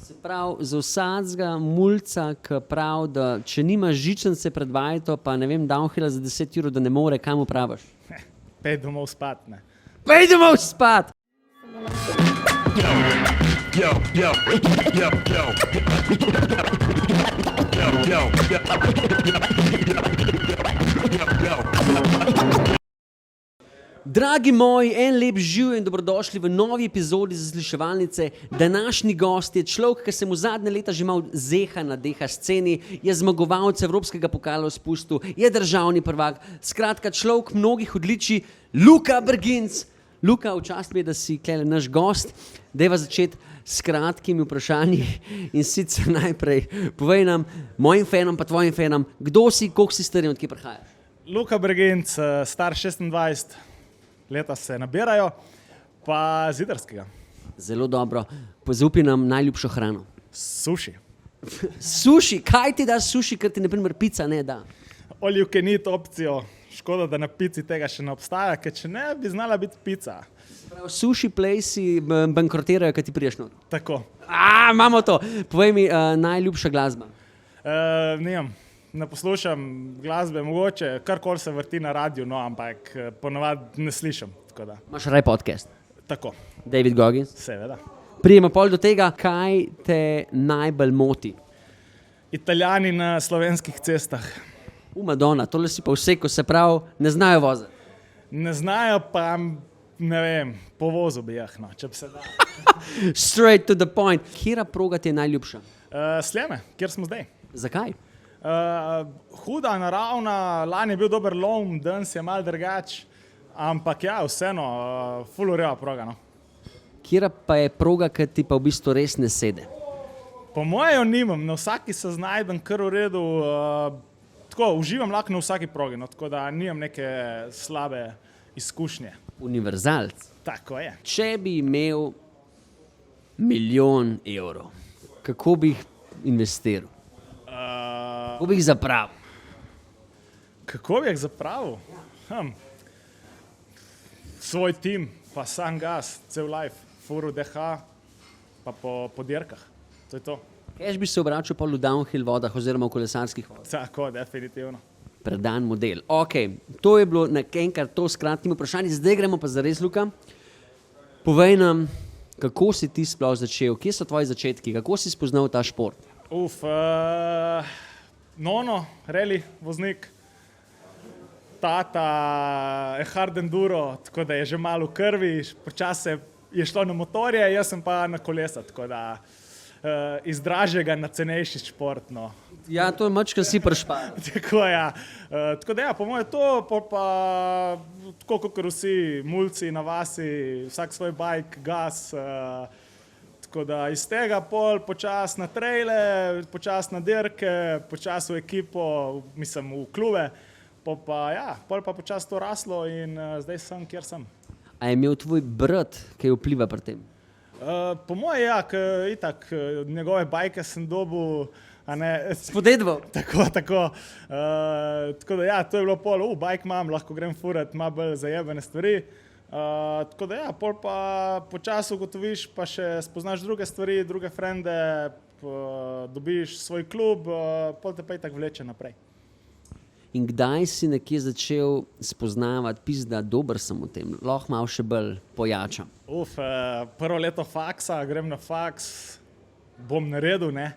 Se pravi, za vsakega mulca, ki pravi, da če nima žičnice pred vajto, pa ne vem, downhilla za 10 €, da ne more, kaj mu praviš? Pej domov spat, ne. Pej domov spat! Dragi moji, en lep živ in dobrodošli v novi epizodi Zasliševalnice. Današnji gost je človek, ki se mu zadnje leta že malo zeha na deha sceni, je zmagovalec Evropskega pokala v spustu, je državni prvak, skratka človek mnogih odličij, Luka Brginc. Luka, v čast mi je, da si tukaj naš gost. Dajva začeti s kratkimi vprašanji in sicer najprej povej nam, mojim fanom pa tvojim fanom, kdo si, koliko si star in od kje prihajaš? Luka Brginc, star 26, leta se nabirajo, pa z Idrskega. Zelo dobro. Zaupi nam najljubšo hrano. Suši. Suši, kaj ti da suši, ker ti na primer pica ne da? All you can eat opcijo. Škoda, da na pici tega še ne obstaja, ker če ne, bi znala biti pica. Prav, suši placei bankrotirajo, kad ti priješ not. Tako. Imamo to. Povej mi, najljubša glasba. Ne poslušam glasbe, mogoče karkoli se vrti na radiju, no, ampak ponovadi ne slišim. Tako da. Imaš raj podcast? Tako. David Goggins? Seveda. Prijemo pol do tega, kaj te najbolj moti? Italijani na slovenskih cestah. Madonna, tole si pa vse, ko se pravi, ne znajo voziti. Ne znajo pa, ne vem, po vozu bi no, če bi se da. Straight to the point. Kjera proga ti je najljubša? Sljeme, kjer smo zdaj. Zakaj? Huda, naravna, lani je bil dober lom, danes je malo drugač, ampak ja, vseeno, ful urejava proga, no. Kjera pa je proga, ki ti pa v bistvu res ne sede? Po moje jo nimam, na vsaki se znajdem kar v redu, tako, uživam lahko na vsaki progi, no, tako da nimam neke slabe izkušnje. Univerzalc. Tako je. Če bi imel 1 000 000 €, kako bi jih investiral? Kako bi jih zapravil? Kako bi jih zapravil? Svoj tim, pa sam gas, cel life, furu DH, pa po dirkah. To je to. Kaj bi se obračal pa v downhill vodah oziroma v kolesarskih vodah? Tako, definitivno. Predan model. Ok, to je bilo enkrat to s kratkimi vprašanji. Zdaj gremo pa zares, Luka. Povej nam, kako si ti sploh začel, kje so tvoji začetki, kako si spoznal ta šport? Nono, rally voznik, tata, hard enduro, tako da je že malo v krvi, počasi je šlo na motorje, jaz sem pa na kolesa, tako da iz dražjega na cenejši šport, no. Ja, to je mačka si prešpal. Tako ja. Tako da ja, po moje to, pa tako kot vsi mulci na vasi, vsak svoj bike, gas, tako da iz tega pol počas na trejle, počas na dirke, počas v ekipo, mislim v klube, pol pa počas to raslo in zdaj sem, kjer sem. A je imel tvoj brat, kaj vpliva pri tem? Po moje ja, itak njegove bajke sem dobil, a ne... Spodedval? Tako. Tako da ja, to je bilo pol, bajk imam, lahko grem furat, ima bolj zajebene stvari. Tako da ja, pol pa počas ugotoviš, pa še spoznaš druge stvari, druge frende, dobiš svoj klub, pol te pa itak vleče naprej. In kdaj si nekje začel spoznavati, pizda, dober sem v tem, lahko malo še bolj pojačam? Prvo leto faksa, grem na faks, bom naredil, ne.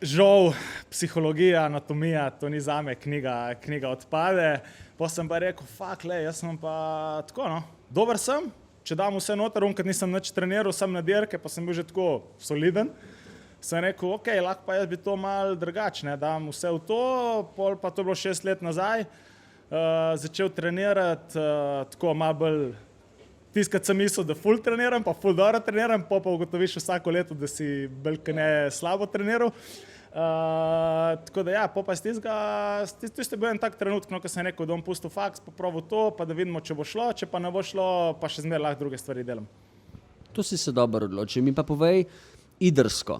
Žal, psihologija, anatomija, to ni zame, knjiga odpade. Pa sem pa rekel, jaz sem pa tako, no, dober sem, če dam vse noter, kad nisem nič treniral, sem na dirke, pa sem bil že tako soliden. Sem rekel, lahko pa jaz bi to malo drugače, dam vse v to, pol pa to je bilo 6 let nazaj, začel trenirati, tako malo bolj, tiskati sem mislil, da ful treniram, pa ful dobro treniram, pa ugotoviš vsako leto, da si bolj ne slabo treniral. Tako da ja, pa tiste bil en tak trenutek, no, ko sem rekel, da bom pustil faks, pa proval to, pa da vidimo, če bo šlo, če pa ne bo šlo, pa še zmeraj lahko druge stvari delam. To si se dobro odločil. Mi pa povej, Idrsko.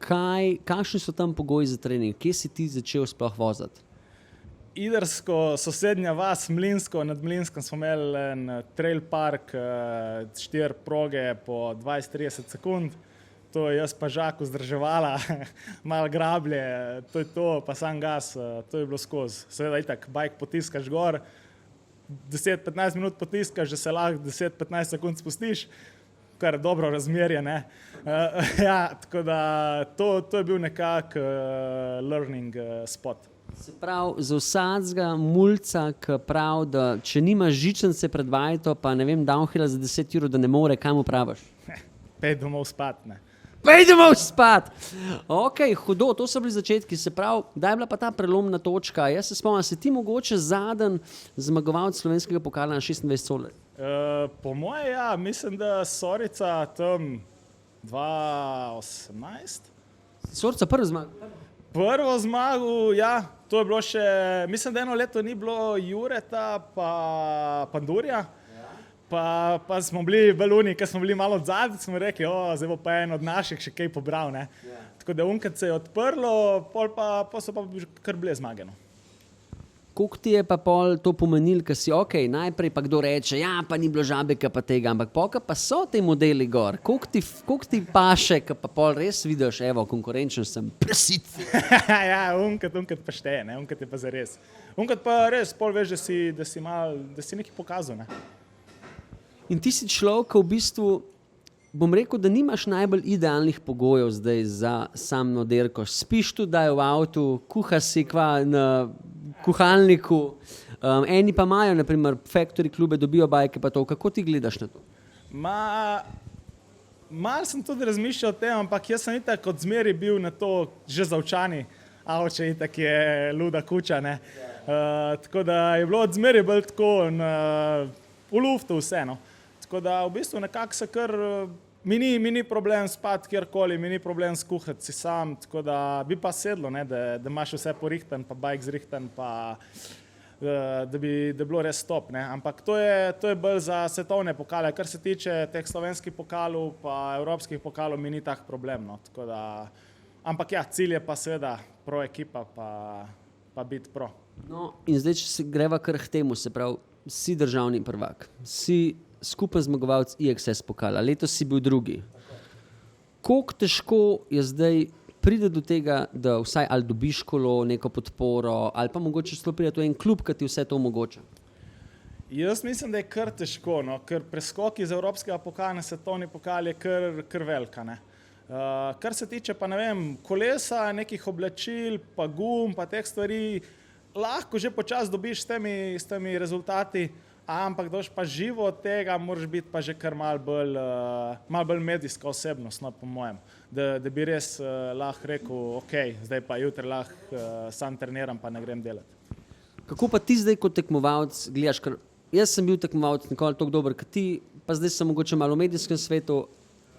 Kakšni so tam pogoji za trening? Kje si ti začel sploh voziti? Idrsko, sosednja vas, Mlinsko, nad Mlinskom smo imeli en trail park, 4 proge po 20-30 sekund, to je jaz pa Žak vzdrževala, malo grablje, to je to, pa sam gas, to je bilo skozi. Seveda itak, bajk potiskaš gor, 10-15 minut potiskaš, že se lahko 10-15 sekund spustiš, kar je dobro razmerje, ne. Ja, tako da to je bil nekak learning spot. Se pravi, za vsakega mulca, ki pravi, da če nimaš žičnice pred vajto, pa ne vem, downhilla za 10 eur, da ne more, kaj mu praviš? Pej domov spat, ne. Pej domov spat! Ok, hudo, to so bili začetki. Se pravi, da je bila pa ta prelomna točka. Jaz se spomnim, si ti mogoče zadnji zmagovalec slovenskega pokala na 26 soler? Po moje, ja, mislim, da Sorica tam 2018. Sorica prvi zmag? Prvo zmago, ja, to je bilo še, mislim, da eno leto ni bilo Jureta pa Pandurja, pa smo bili baluni, ker smo bili malo odzadnji, smo rekli, zdaj bo pa en od naših še kaj pobral, ne. Tako da unkrat se je odprlo, pol so pa kar bile zmage, no. Koliko ti je pa pol to pomenil, ker si najprej pa kdo reče, ja, pa ni bilo Žabeka pa tega, ampak pa so te modeli gor. Koliko ti paše, ker pa pol res vidiš, evo, konkurenčen sem, presit. Ja, unkrat pa šteje, ne, unkrat je pa zares. Unkrat pa res, pol veš, da si nekaj pokazal, ne. In ti si človek, v bistvu, bom rekel, da nimaš najbolj idealnih pogojev zdaj za samo dirko. Spiš tu, da je v avtu, kuhaš si kva na kuhalniku, eni pa imajo, naprimer, factory klube, dobijo bajke pa to. Kako ti gledaš na to? Malo sem tudi razmišljal o tem, ampak jaz sem itak od zmeri bil na to že zavčani. Avče itak je luda kuča, ne. Tako da je bilo od zmeri bolj tako v luftu vse, no. Tako da v bistvu nekako se kar mi ni problem spati kjerkoli, mi ni problem skuhati si sam, tako da bi pa sedlo, ne, da imaš vse porihtan, pa bajk zrihtan, pa da bi bilo res stop, ne. Ampak to je bolj za svetovne pokale. Kar se tiče teh slovenskih pokalov pa evropskih pokalov, mi ni tak problem, no. Tako da, ampak ja, cilj je pa seveda pro ekipa pa biti pro. No, in zdaj, če se greva kar k temu, se pravi, si državni prvak, si skupen zmagovalec IXS pokala, letos si bil drugi. Koliko težko je zdaj pride do tega, da vsaj ali dobiš kolo, neko podporo, ali pa mogoče celo pride to en klub, ki ti vse to omogoča? Jaz mislim, da je kar težko, no, ker preskok iz evropskega pokala na svetovni pokal je kar velika, ne. Kar se tiče pa, ne vem, kolesa, nekih oblačil, pa gum, pa teh stvari, lahko že počasi dobiš s temi rezultati, ampak da boš pa živo od tega, moraš biti pa že kar malo bolj medijska osebnost, no, po mojem. Da bi res lahko rekel, zdaj pa jutri lahko sam treniram, pa ne grem delati. Kako pa ti zdaj kot tekmovalec gledaš, ker jaz sem bil tekmovalec nikoli toliko dober kot ti, pa zdaj sem mogoče malo v medijskem svetu,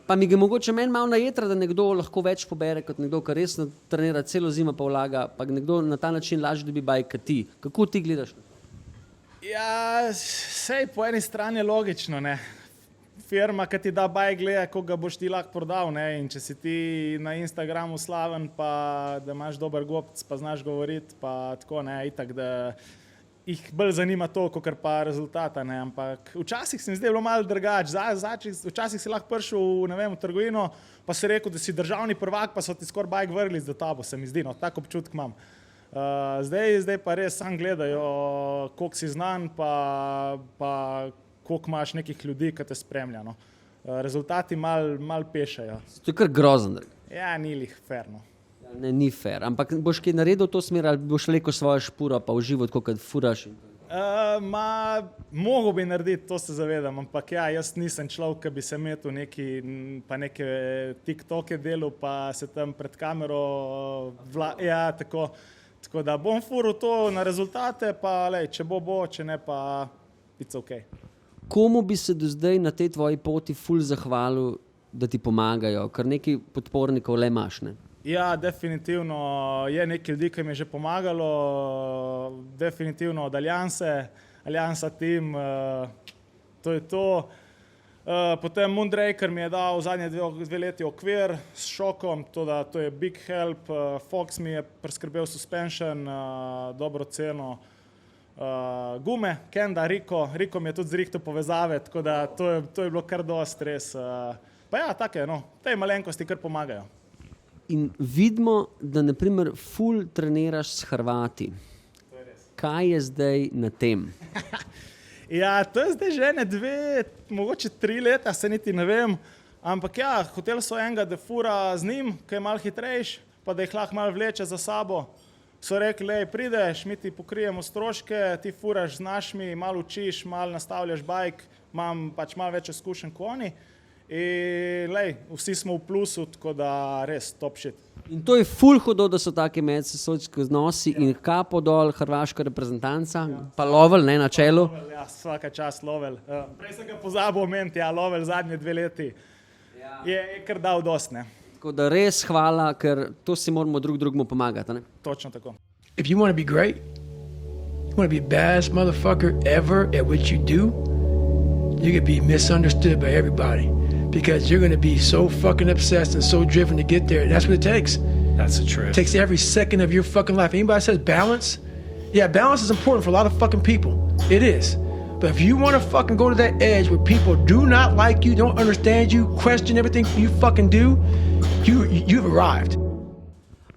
pa mi ga mogoče meni malo najetra, da nekdo lahko več pobere kot nekdo, ki resno trenira celo zimo pa vlaga, pa nekdo na ta način lažje dobi bajk kot ti. Kako ti gledaš? Ja, sej po eni strani je logično, ne. Firma, ki ti da bajk, gleda, koliko ga boš ti lahko prodal, ne, in če si ti na Instagramu slaven, pa da imaš dober gobc, pa znaš govoriti, pa tako, ne, itak, da jih bolj zanima to, kakor pa rezultata, ne, ampak včasih se mi zdaj bilo malo drugače, včasih si lahko prišel, ne vem, v trgovino, pa si rekel, da si državni prvak, pa so ti skoraj bajk vrgli za tabo, se mi zdi, no, tak občutek imam. Zdaj pa res sam gledajo, koliko si znan, pa koliko imaš nekih ljudi, ki te spremlja, no. Rezultati mal pešajo. To je kar grozen. Ja, ni lih fair, no. Ne, ni fair, ampak boš kaj naredil v to smer, ali boš rekel svojo špuro, pa uživo, tako kot furaš? Mogo bi narediti, to se zavedam, ampak ja, jaz nisem človek, ki bi se metil pa neke TikToke delal, pa se tam pred kamero ja, tako da bom furil to na rezultate, pa lej, če bo, če ne, pa it's ok. Komu bi se do zdaj na tej tvoji poti ful zahvalil, da ti pomagajo, ker nekaj podpornikov le imaš, ne? Ja, definitivno je nekaj ljudi, ki mi je že pomagalo, definitivno od Alliansa Team, to je to. Potem Moonraker mi je dal zadnje 2 leti okvir s šokom, to je big help, Fox mi je preskrbel suspension, dobro ceno, gume, Kenda, Rico mi je tudi zrihtal povezave, tako da to je bilo kar dosti res. Pa ja, take, no, te malenkosti kar pomagajo. In vidimo, da naprimer ful treniraš s Hrvati. Kaj je zdaj na tem? Ja, to je zdaj že ene 2, mogoče 3 leta, se niti ne vem. Ampak ja, hotel so enega, da fura z njim, ki je malo hitrejš, pa da jih lahko malo vleče za sabo. So rekli, lej, prideš, mi ti pokrijemo stroške, ti furaš z našimi, malo učiš, malo nastavljaš bajk, imam pač malo več izkušenj kot oni. In lej, vsi smo v plusu, tako da res top shit. In to je ful hudo, da so take medsebojski odnosi in kapo dol hrvaška reprezentanca, pa Lovel, ne, na čelu. Ja, vsaka čast Lovel. Prej sem ga pozabil omeniti, ja, Lovel zadnje 2 leti je kar dal dost, ne. Tako da res hvala, ker to si moramo drugemu pomagati, ne? Točno tako. If you want to be great, you want to be the baddest motherfucker ever at what you do, you're going to be misunderstood by everybody because you're going to be so fucking obsessed and so driven to get there. That's what it takes. That's the truth. It takes every second of your fucking life. Anybody says balance? Yeah, balance is important for a lot of fucking people. It is. But if you want to fucking go to that edge where people do not like you, don't understand you, question everything you fucking do, you've arrived.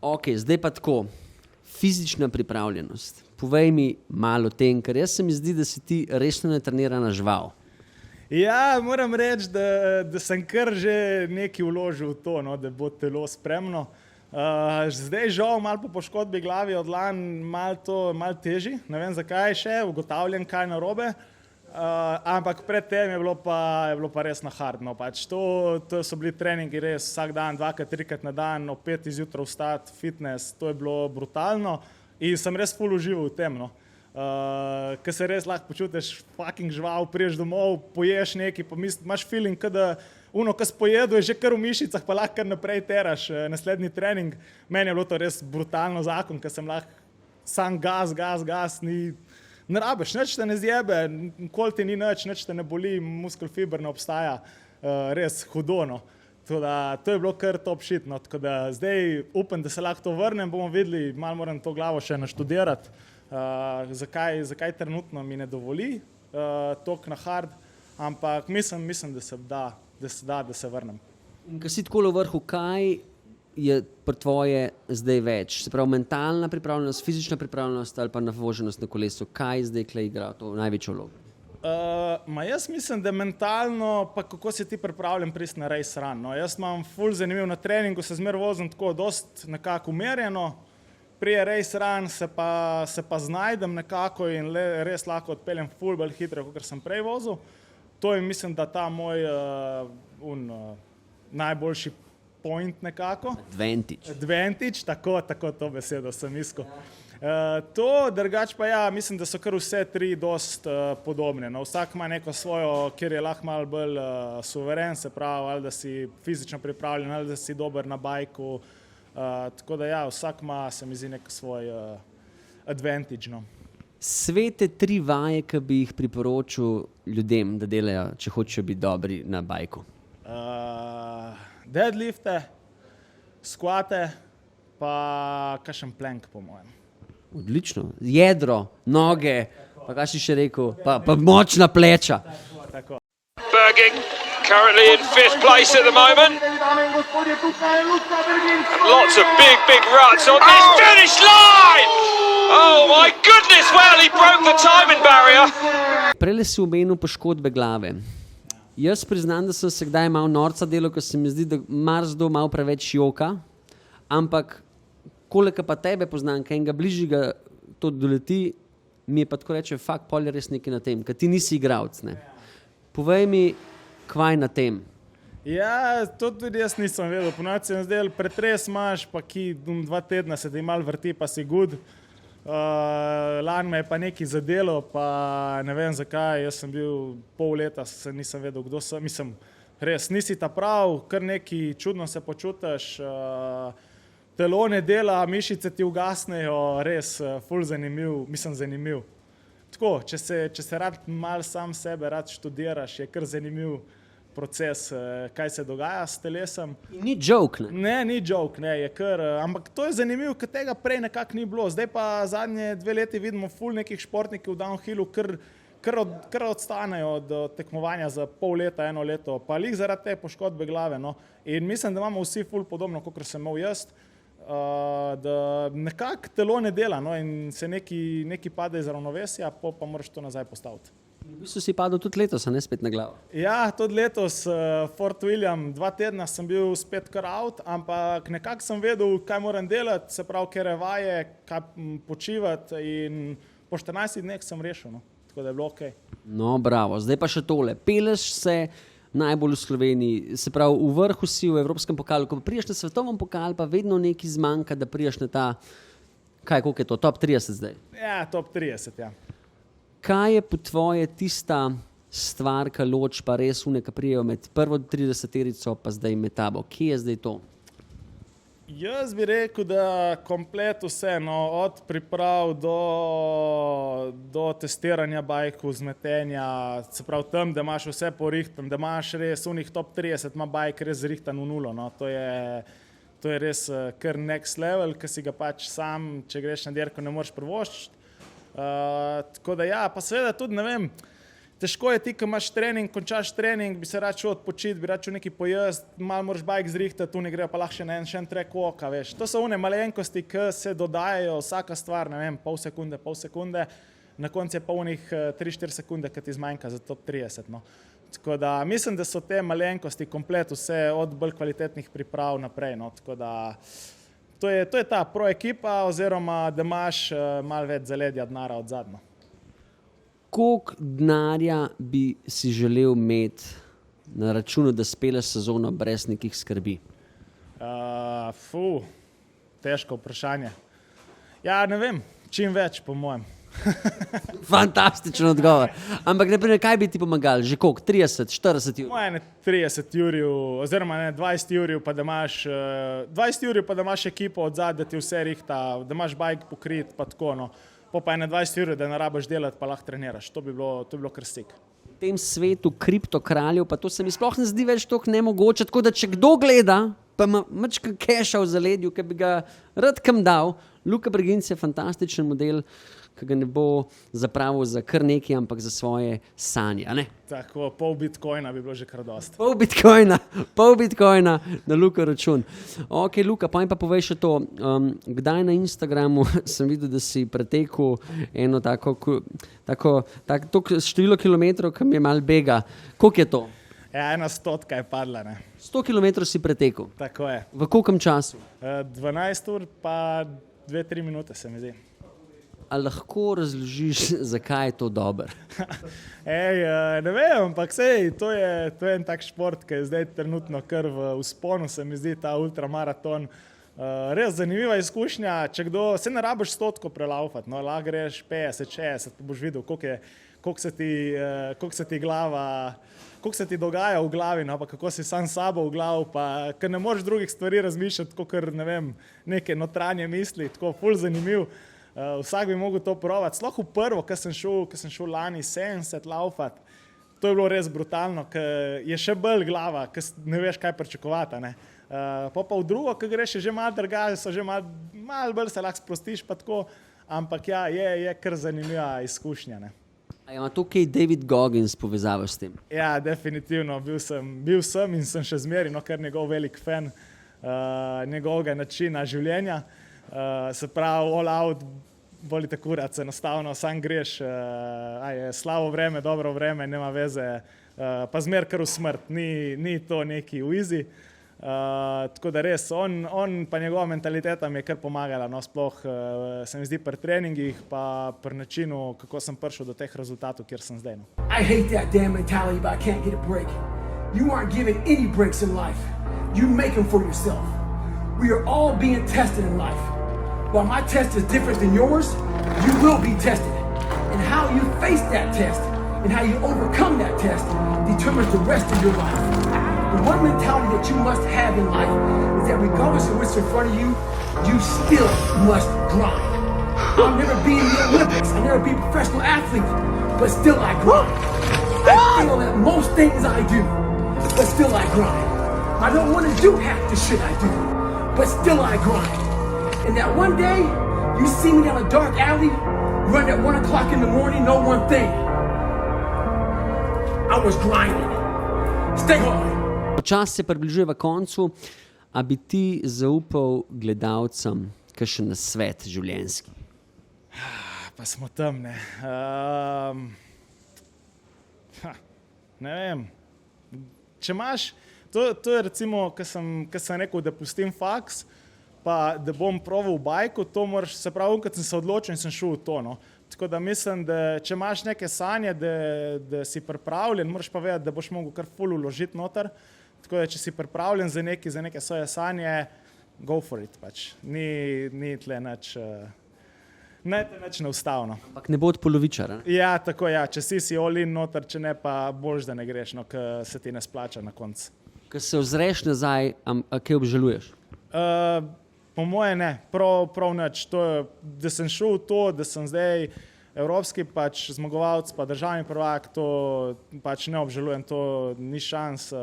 Ok, zdaj pa tako. Fizična pripravljenost. Povej mi malo o tem, ker jaz se mi zdi, da si ti resno netrenirana žival. Ja, moram reči, da sem kar že nekaj vložil v to, no, da bo telo spremno. Zdaj žal malo po poškodbi glavi od lani malo teži, ne vem zakaj še, ugotavljam kaj narobe, ampak pred tem je bilo pa res na hard. No, pač to so bili treningi res vsak dan, 2-krat, 3-krat na dan, ob 5 zjutraj vstati, fitness, to je bilo brutalno in sem res ful užival v tem. No. Ker se res lahko počutiš fucking žival, priješ domov, poješ nekaj, pa imaš feeling, da ono, ko si pojedel, je že kar v mišicah, pa lahko kar naprej teraš naslednji trening. Meni je bilo to res brutalno zakon, ker sem lahko sam gas, ne rabiš, nič te ne zjebe, nikoli ti ni nič te ne boli, muskel fiber ne obstaja, res hudo, no. To je bilo kar top shit, no. Tako da zdaj upam, da se lahko to vrnem, bomo videli, malo moram to glavo še naštudirati. Zakaj trenutno mi ne dovoli tok na hard, ampak mislim, da se vrnem. In ko si tako v vrhu, kaj je pri tvoje zdaj več? Se pravi, mentalna pripravljenost, fizična pripravljenost ali pa navoženost na kolesu? Kaj zdaj klej igra to največjo vlogo? Jaz mislim, da mentalno, pa kako si ti pripravljen priti na race run. No, jaz imam ful zanimiv na treningu, se zmer vozim tako dost nekako umerjeno, prije race run se pa znajdem nekako in res lahko odpeljem ful bolj hitro, kot sem prej vozil. To je mislim, da ta moj najboljši point nekako. Advantage, tako to besedo sem iskal. To, drugače pa ja, mislim, da so kar vse 3 dost podobne. No, vsak ima neko svojo, kjer je lahko malo bolj suveren, se pravi, ali da si fizično pripravljen, ali da si dober na bajku. Tako da ja, vsak ima, se mi zdi, nek svoj advantage. No. Svete 3 vaje, ki bi jih priporočil ljudem, da delajo, če hočejo biti dobri na bajku. Deadlifte, squate, pa kakšen plank po mojem. Odlično. Jedro, noge, pa kaj si še rekel, pa močna pleča. Tako. Berging, currently in 5th place at the moment. And lots of big ruts on this finish line! Oh my goodness, well, he broke the timing barrier. Prele si omenil poškodbe glave. Jaz priznam, da sem se kdaj malo norca delal, ker se mi zdi, da marsdo malo preveč joka, ampak koliko pa tebe poznam, kaj enega bližjega to doleti, mi je pa tako reče, fakt, pol je res nekaj na tem, ker ti nisi igralec, ne. Povej mi, kvaj na tem? Ja, to tudi jaz nisem vedel. Ponovno sem zdaj, pretres imaš, pa ki 2 tedna se ti malo vrti, pa si good. Lani me je pa nekaj zadelo, pa ne vem zakaj, jaz sem bil pol leta, nisem vedel, kdo sem. Mislim, res, nisi ta prav, kar nekaj čudno se počutiš, telo ne dela, mišice ti ugasnejo, res, ful zanimiv. Tako, če se rad malo sam sebe, rad študiraš, je kar zanimiv proces, kaj se dogaja s telesom. Ni joke, ne? Ne, ni joke, ne, je kar, ampak to je zanimivo, ker tega prej nekako ni bilo. Zdaj pa zadnje 2 leti vidimo ful nekih športnikov v downhillu, kar odstanejo od tekmovanja za pol leta, 1 leto, pa lih zaradi te poškodbe glave. No. In mislim, da imamo vsi ful podobno, kot sem imel jaz, da nekako telo ne dela, no, in se neki pade iz ravnovesja, pa moraš to nazaj postaviti. V bistvu si padel tudi letos, a ne spet na glavo. Ja, tudi letos, Fort William, 2 tedna sem bil spet kar out, ampak nekako sem vedel, kaj moram delati, se pravi, kere vaje, kaj počivati in po 14 dneh sem rešil, no. Tako da je bilo okej. No, bravo. Zdaj pa še tole. Peleš se najbolj v Sloveniji, se pravi, v vrhu si v Evropskem pokalu, ko priješ na svetovnem pokal, pa vedno nekaj zmanjka, da priješ na ta, koliko je to, top 30 zdaj? Ja, top 30, ja. Kaj je po tvoje tista stvar, ki loč pa res ki prijejo med prvo 30-terico pa zdaj med tabo? Kje je zdaj to? Jaz bi rekel, da komplet vse, no, od priprav do testiranja bajkov, zmetenja, se pravi tam, da imaš vse porihtan, da imaš res unih top 30, ima bajk res zrihtan v nulo, no, to je res kar next level, ki si ga pač sam, če greš na dirko, ne moreš privoščiti. Tako da ja, pa seveda tudi, ne vem, težko je ti, ko imaš trening, končaš trening, bi se rad šel odpočiti, bi rad šel nekaj pojesti, malo moraš bajk zrihtati, tu ne grejo pa lahko še na en track walka, veš. To so one malenkosti, ki se dodajajo, vsaka stvar, ne vem, pol sekunde, na koncu je pa unih 3-4 sekunde, ki ti zmanjka za top 30, no. Tako da mislim, da so te malenkosti komplet vse od bolj kvalitetnih priprav naprej, no, tako da to je ta pro ekipa, oziroma da imaš malo več zaledja denarja od zadnjo. Koliko denarja bi si želel imeti na računu, da speleš sezono brez nekih skrbi? Težko vprašanje. Ja, ne vem, čim več, po mojem. Fantastičen odgovor. Ampak naprimer, kaj bi ti pomagali? Že koliko? 30, 40 ur? Moje 30 urjev, oziroma 20 urjev, pa da imaš 20 urjev, pa da imaš ekipo od zadaj, da ti vse rihta, da imaš bajk pokrit, pa tako, no. Pa 20 urjev, da ne rabiš delati, pa lahko treniraš. To bi bilo kar sik. V tem svetu kriptokraljev, pa to se mi sploh ne zdi več toliko nemogoče, tako da če kdo gleda, pa ima mačka keša v zaledju, ki bi ga rad kam dal, Luka Breginc je fantastičen model, ki ga ne bo zapravil za kar nekaj, ampak za svoje sanje, a ne? Tako, pol bitcoina bi bilo že kar dost. Pol bitcoina na Luka račun. Ok, Luka, pa mi pa povej še to, kdaj na Instagramu sem videl, da si pretekel eno tako število kilometrov, ki mi je malo bega. Koliko je to? Ja, 100 je padla, ne. 100 kilometrov si pretekel. Tako je. V kolikem času? 12 ur pa 2-3 minute se mi zdi. A lahko razložiš, zakaj je to dobro? Ne vem, ampak sej, to je en tak šport, ki je zdaj trenutno kar v vzponu, se mi zdi ta ultramaraton. Res zanimiva izkušnja, če kdo, se ne rabiš 100 prelaufati, no, lahko greš 50-60, pa boš videl, koliko se ti dogaja v glavi, no, pa kako si sam sabo v glavu, pa ker ne moreš drugih stvari razmišljati, kakor, ne vem, neke notranje misli, tako ful zanimiv. Vsak bi mogel to provati. Sploh v prvo, ko sem šel lani 70 laufat, to je bilo res brutalno, ker je še bolj glava, ker ne veš, kaj pričakovati, ne. Pa v drugo, ko greš, je že malo drugače, so že malo bolj se lahko sprostiš, pa tako, ampak ja, je kar zanimiva izkušnja, ne. A ima to kaj David Goggins povezavo s tem? Ja, definitivno, bil sem in sem še zmeraj, no, ker njegov velik fan njegovega načina življenja. Se pravi, all out, bolite kurac, enostavno, sam greš, slabo vreme, dobro vreme, nema veze, pa zmer kar v smrt, ni to neki v easy. Tako da res, on pa njegova mentaliteta mi je kar pomagala, no, sploh se mi zdi pri treningih, pa pri načinu, kako sem prišel do teh rezultatov, kjer sem zdaj. No. I hate that damn mentality, but I can't get a break. You aren't given any breaks in life. You make them for yourself. We are all being tested in life. While my test is different than yours, you will be tested. And how you face that test and how you overcome that test determines the rest of your life. The one mentality that you must have in life is that regardless of what's in front of you, you still must grind. I'll never be in the Olympics, I'll never be a professional athlete, but still I grind. I fail at most things I do, but still I grind. I don't want to do half the shit I do, but still I grind. And that one day, you see me down a dark alley, run at 1 o'clock in the morning, know one thing. I was grinding. Stay hard. Čas se približuje koncu, a bi ti zaupal gledalcem kakšen nasvet življenjski? Pa smo tam, ne. Ne vem. Če imaš, to je recimo, ko sem rekel, da pustim faks, pa da bom proval v bajku, to moraš, se pravi, kad sem se odločil in sem šel v to, no. Tako da mislim, da če imaš neke sanje, da si pripravljen, moraš pa vedeti, da boš mogel kar ful vložiti noter. Tako da če si pripravljen za neke svoje sanje, go for it pač. Ni tle nič neustavno. Ampak ne bo od polovičara. Ja, tako ja, če si all in noter, če ne pa boljš, da ne greš, no, ker se ti ne splača na koncu. Ko se ozreš nazaj, a kaj obžaluješ? Po moje ne, prav nič. Da sem šel v to, da sem zdaj evropski pač zmagovalec, pa državni prvak, to pač ne obžalujem, to ni šans.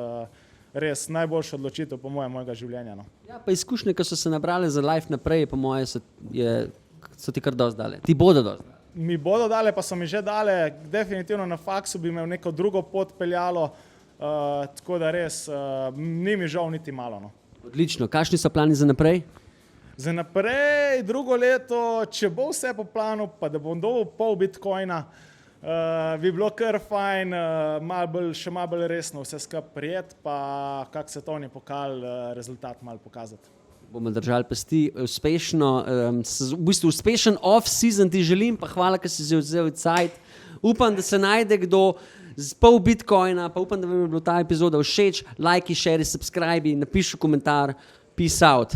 Res najboljša odločitev po moje mojega življenja. No. Ja, pa izkušnje, ki so se nabrale za life naprej, po moje so ti kar dosti dale. Ti bodo dosti dale. Mi bodo dale, pa so mi že dale. Definitivno na faksu bi me v neko drugo pot peljalo, tako da res ni mi žal niti malo. No. Odlično. Kakšni so plani za naprej? Za naprej, drugo leto, če bo vse po planu, pa da bom dobil pol bitcoina, bi bilo kar fajn, še malo bolj resno vse skupaj prijeti, pa kak svetovni pokal rezultat malo pokazati. Bomo držali pesti, uspešno, v bistvu uspešen off-season ti želim, pa hvala, ker si vzel cajt. Upam, da se najde kdo z pol bitcoina, pa upam, da vam je bilo ta epizoda všeč. Lajki, share, subscribe, napiši komentar. Peace out.